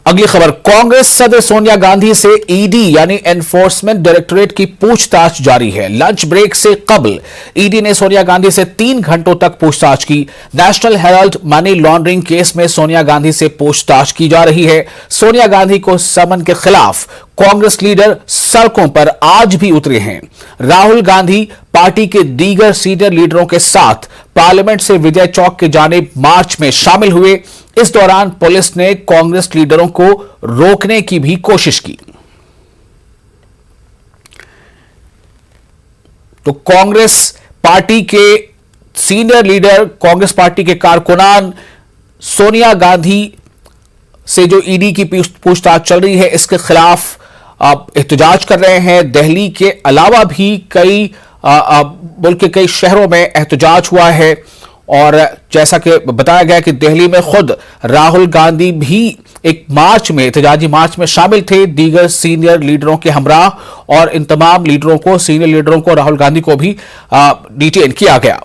अगली खबर, कांग्रेस सदर सोनिया गांधी से ईडी यानी एनफोर्समेंट डायरेक्टोरेट की पूछताछ जारी है। लंच ब्रेक से कबल ईडी ने सोनिया गांधी से 3 घंटों तक पूछताछ की। National Herald money laundering case में सोनिया गांधी से पूछताछ की जा रही है। सोनिया गांधी को समन के खिलाफ कांग्रेस लीडर सड़कों पर आज भी उतरे हैं। राहुल गांधी पार्टी के दीगर सीनियर लीडरों के साथ पार्लियामेंट से विजय चौक के जानिब मार्च में शामिल हुए। इस दौरान पुलिस ने कांग्रेस लीडरों को रोकने की भी कोशिश की। तो कांग्रेस पार्टी के सीनियर लीडर, कांग्रेस पार्टी के कारकुनान सोनिया गांधी से जो ईडी की पूछताछ चल रही है, इसके खिलाफ एहतजाज कर रहे हैं। दिल्ली के अलावा भी कई मुल्क के कई शहरों में एहतजाज हुआ है और जैसा कि बताया गया कि दिल्ली में खुद राहुल गांधी भी एक मार्च में, एहतजाजी मार्च में शामिल थे दीगर सीनियर लीडरों के हमराह, और इन तमाम लीडरों को, सीनियर लीडरों को, राहुल गांधी को भी डिटेन किया गया।